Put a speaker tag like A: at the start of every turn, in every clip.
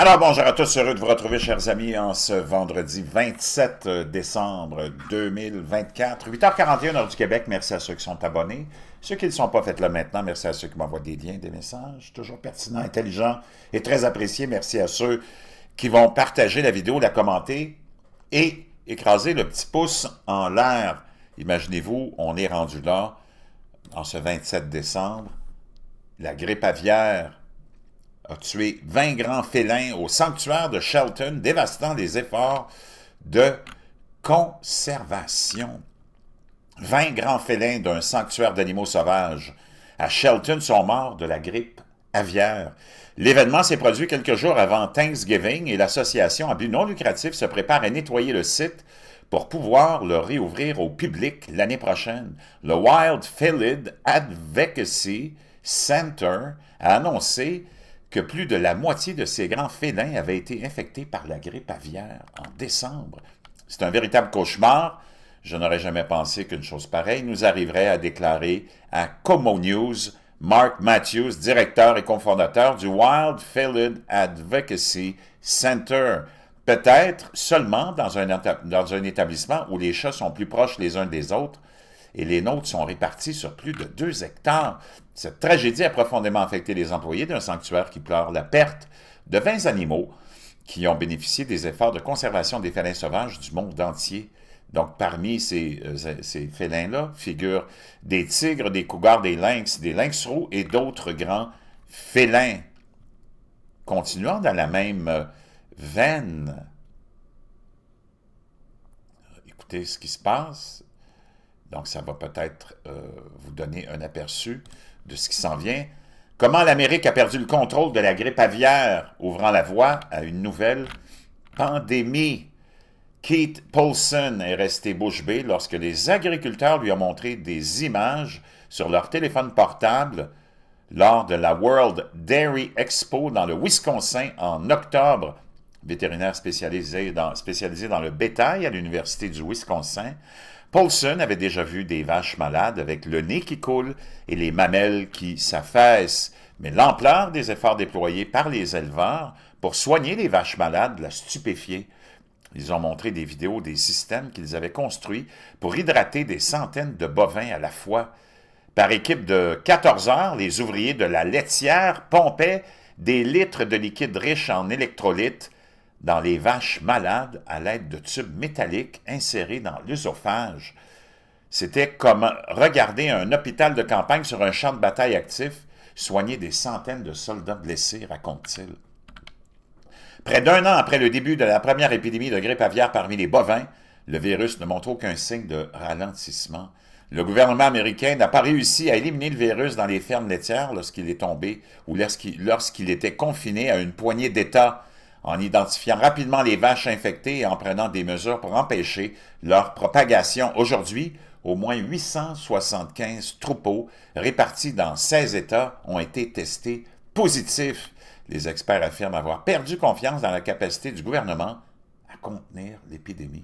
A: Alors bonjour à tous, heureux de vous retrouver chers amis en ce vendredi 27 décembre 2024, 8h41 heure du Québec. Merci à ceux qui sont abonnés. Ceux qui ne le sont pas, faites-le maintenant. Merci à ceux qui m'envoient des liens, des messages, toujours pertinents, intelligents et très appréciés. Merci à ceux qui vont partager la vidéo, la commenter et écraser le petit pouce en l'air. Imaginez-vous, on est rendu là, en ce 27 décembre, la grippe aviaire a tué 20 grands félins au sanctuaire de Shelton, dévastant les efforts de conservation. 20 grands félins d'un sanctuaire d'animaux sauvages à Shelton sont morts de la grippe aviaire. L'événement s'est produit quelques jours avant Thanksgiving et l'association à but non lucratif se prépare à nettoyer le site pour pouvoir le réouvrir au public l'année prochaine. Le Wild Felid Advocacy Center a annoncé que plus de la moitié de ces grands félins avaient été infectés par la grippe aviaire en décembre. C'est un véritable cauchemar. Je n'aurais jamais pensé qu'une chose pareille nous arriverait, a déclaré à Como News Mark Matthews, directeur et cofondateur du Wild Felid Advocacy Center. Peut-être seulement dans un établissement où les chats sont plus proches les uns des autres, et les nôtres sont répartis sur plus de 2 hectares. Cette tragédie a profondément affecté les employés d'un sanctuaire qui pleure la perte de 20 animaux qui ont bénéficié des efforts de conservation des félins sauvages du monde entier. Donc, parmi ces félins-là figurent des tigres, des cougars, des lynx roux et d'autres grands félins. Continuons dans la même veine. Écoutez ce qui se passe. Donc, ça va peut-être vous donner un aperçu de ce qui s'en vient. Comment l'Amérique a perdu le contrôle de la grippe aviaire, ouvrant la voie à une nouvelle pandémie. Keith Paulson est resté bouche bée lorsque les agriculteurs lui ont montré des images sur leur téléphone portable lors de la World Dairy Expo dans le Wisconsin en octobre. Vétérinaire spécialisé dans le bétail à l'Université du Wisconsin, Paulson avait déjà vu des vaches malades avec le nez qui coule et les mamelles qui s'affaissent, mais l'ampleur des efforts déployés par les éleveurs pour soigner les vaches malades l'a stupéfié. Ils ont montré des vidéos des systèmes qu'ils avaient construits pour hydrater des centaines de bovins à la fois. Par équipe de 14 heures, les ouvriers de la laitière pompaient des litres de liquide riche en électrolytes dans les vaches malades à l'aide de tubes métalliques insérés dans l'œsophage. C'était comme regarder un hôpital de campagne sur un champ de bataille actif, soigner des centaines de soldats blessés, raconte-t-il. Près d'un an après le début de la première épidémie de grippe aviaire parmi les bovins, le virus ne montre aucun signe de ralentissement. Le gouvernement américain n'a pas réussi à éliminer le virus dans les fermes laitières lorsqu'il est tombé ou lorsqu'il était confiné à une poignée d'États, en identifiant rapidement les vaches infectées et en prenant des mesures pour empêcher leur propagation. Aujourd'hui, au moins 875 troupeaux répartis dans 16 États ont été testés positifs. Les experts affirment avoir perdu confiance dans la capacité du gouvernement à contenir l'épidémie.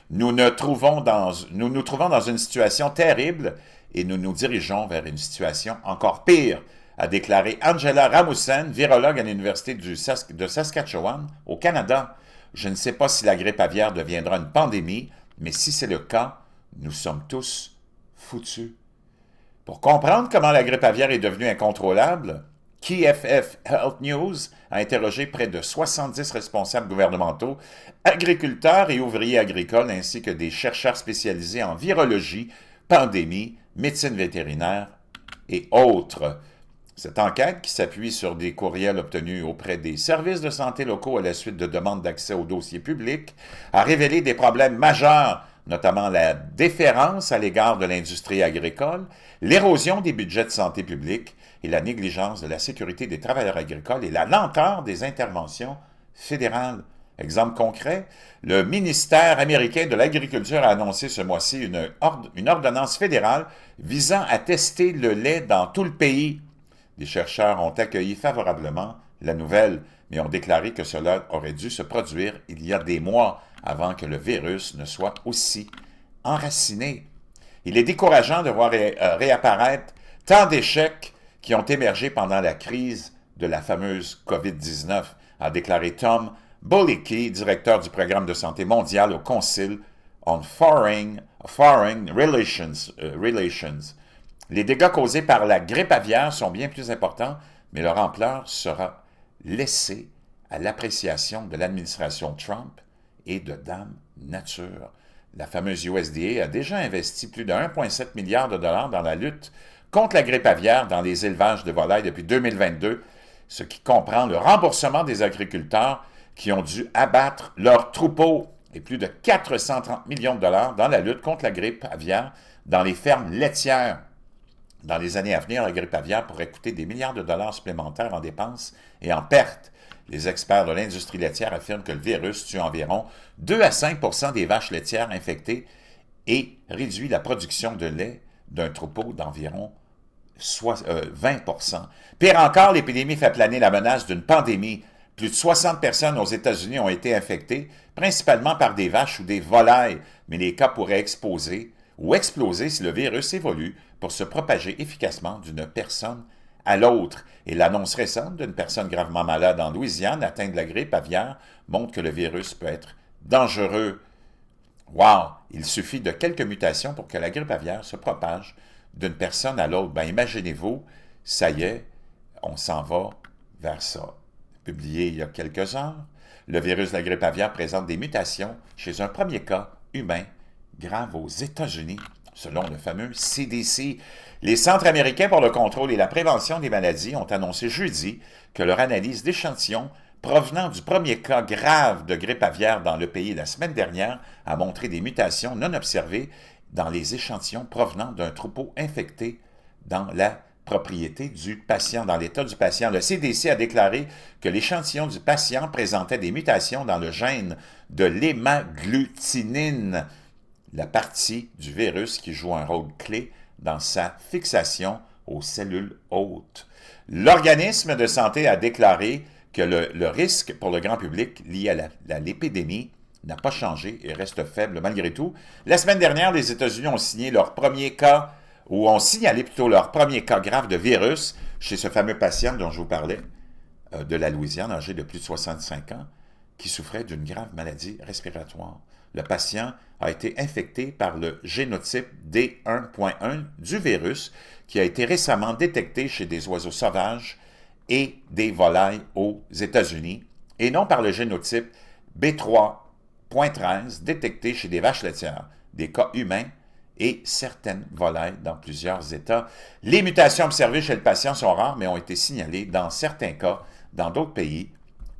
A: Nous nous trouvons dans une situation terrible et nous nous dirigeons vers une situation encore pire, a déclaré Angela Rasmussen, virologue à l'Université de Saskatchewan, au Canada. Je ne sais pas si la grippe aviaire deviendra une pandémie, mais si c'est le cas, nous sommes tous foutus. Pour comprendre comment la grippe aviaire est devenue incontrôlable, KFF Health News a interrogé près de 70 responsables gouvernementaux, agriculteurs et ouvriers agricoles, ainsi que des chercheurs spécialisés en virologie, pandémie, médecine vétérinaire et autres. Cette enquête, qui s'appuie sur des courriels obtenus auprès des services de santé locaux à la suite de demandes d'accès aux dossiers publics, a révélé des problèmes majeurs, notamment la déférence à l'égard de l'industrie agricole, l'érosion des budgets de santé publique et la négligence de la sécurité des travailleurs agricoles et la lenteur des interventions fédérales. Exemple concret, le ministère américain de l'Agriculture a annoncé ce mois-ci une ordonnance fédérale visant à tester le lait dans tout le pays. Les chercheurs ont accueilli favorablement la nouvelle, mais ont déclaré que cela aurait dû se produire il y a des mois avant que le virus ne soit aussi enraciné. Il est décourageant de voir réapparaître tant d'échecs qui ont émergé pendant la crise de la fameuse COVID-19. a déclaré Tom Bolicki, directeur du programme de santé mondial au Council on Foreign Relations. Les dégâts causés par la grippe aviaire sont bien plus importants, mais leur ampleur sera laissée à l'appréciation de l'administration Trump et de Dame Nature. La fameuse USDA a déjà investi plus de 1,7 milliard de dollars dans la lutte contre la grippe aviaire dans les élevages de volailles depuis 2022, ce qui comprend le remboursement des agriculteurs qui ont dû abattre leurs troupeaux et plus de 430 millions de dollars dans la lutte contre la grippe aviaire dans les fermes laitières. Dans les années à venir, la grippe aviaire pourrait coûter des milliards de dollars supplémentaires en dépenses et en pertes. Les experts de l'industrie laitière affirment que le virus tue environ 2 à 5 % des vaches laitières infectées et réduit la production de lait d'un troupeau d'environ 20 %. Pire encore, l'épidémie fait planer la menace d'une pandémie. Plus de 60 personnes aux États-Unis ont été infectées, principalement par des vaches ou des volailles, mais les cas pourraient exploser si le virus évolue pour se propager efficacement d'une personne à l'autre. Et l'annonce récente d'une personne gravement malade en Louisiane atteinte de la grippe aviaire montre que le virus peut être dangereux. Wow! Il suffit de quelques mutations pour que la grippe aviaire se propage d'une personne à l'autre. Ben, imaginez-vous, ça y est, on s'en va vers ça. Publié il y a quelques heures, le virus de la grippe aviaire présente des mutations chez un premier cas humain grave aux États-Unis, selon le fameux CDC. Les Centres américains pour le contrôle et la prévention des maladies ont annoncé jeudi que leur analyse d'échantillons provenant du premier cas grave de grippe aviaire dans le pays la semaine dernière a montré des mutations non observées dans les échantillons provenant d'un troupeau infecté dans la propriété du patient, dans l'état du patient. Le CDC a déclaré que l'échantillon du patient présentait des mutations dans le gène de l'hémagglutinine, la partie du virus qui joue un rôle clé dans sa fixation aux cellules hôtes. L'organisme de santé a déclaré que le risque pour le grand public lié à l'épidémie n'a pas changé et reste faible malgré tout. La semaine dernière, les États-Unis ont signalé leur premier cas grave de virus chez ce fameux patient dont je vous parlais, de la Louisiane, âgé de plus de 65 ans, qui souffrait d'une grave maladie respiratoire. Le patient a été infecté par le génotype D1.1 du virus qui a été récemment détecté chez des oiseaux sauvages et des volailles aux États-Unis, et non par le génotype B3.13 détecté chez des vaches laitières, des cas humains et certaines volailles dans plusieurs États. Les mutations observées chez le patient sont rares, mais ont été signalées dans certains cas dans d'autres pays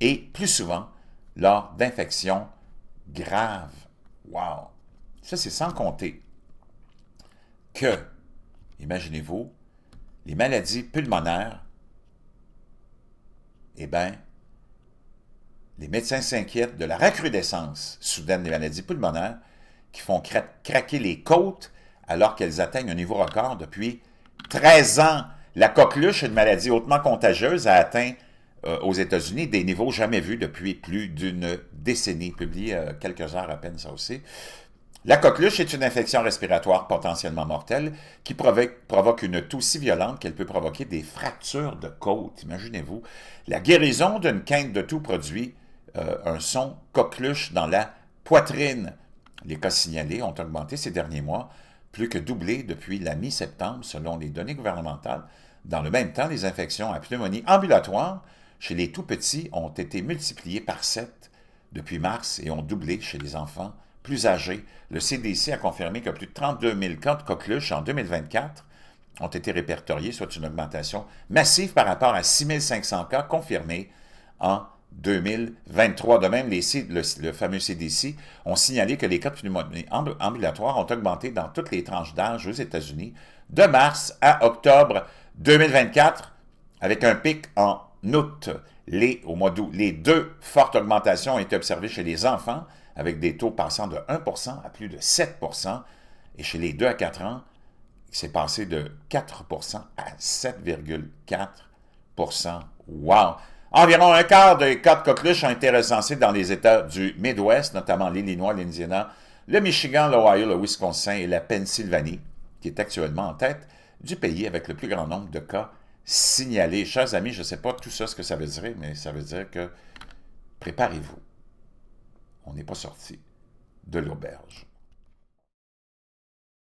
A: et plus souvent lors d'infections graves. Wow! Ça, c'est sans compter que, imaginez-vous, les maladies pulmonaires, eh bien, les médecins s'inquiètent de la recrudescence soudaine des maladies pulmonaires qui font craquer les côtes alors qu'elles atteignent un niveau record depuis 13 ans. La coqueluche, une maladie hautement contagieuse, a atteint aux États-Unis des niveaux jamais vus depuis plus d'une décennie, publié quelques heures à peine ça aussi. La coqueluche est une infection respiratoire potentiellement mortelle qui provoque une toux si violente qu'elle peut provoquer des fractures de côte. Imaginez-vous. La guérison d'une quinte de toux produit un son coqueluche dans la poitrine. Les cas signalés ont augmenté ces derniers mois, plus que doublé depuis la mi-septembre selon les données gouvernementales. Dans le même temps, les infections à pneumonie ambulatoire chez les tout-petits ont été multipliées par 7 depuis mars et ont doublé chez les enfants plus âgés. Le CDC a confirmé que plus de 32 000 cas de coqueluche en 2024 ont été répertoriés, soit une augmentation massive par rapport à 6 500 cas confirmés en 2023. De même, le fameux CDC ont signalé que les cas de pneumonie ambulatoire ont augmenté dans toutes les tranches d'âge aux États-Unis de mars à octobre 2024, avec un pic en août. Au mois d'août, les deux fortes augmentations ont été observées chez les enfants, avec des taux passant de 1 % à plus de 7 %, et chez les 2 à 4 ans, c'est passé de 4 % à 7,4 %. Wow! Environ un quart des cas de coqueluche ont été recensés dans les États du Midwest, notamment l'Illinois, l'Indiana, le Michigan, l'Ohio, le Wisconsin et la Pennsylvanie, qui est actuellement en tête du pays avec le plus grand nombre de cas signalés. Chers amis, je ne sais pas tout ça ce que ça veut dire, mais ça veut dire que préparez-vous. On n'est pas sorti de l'auberge.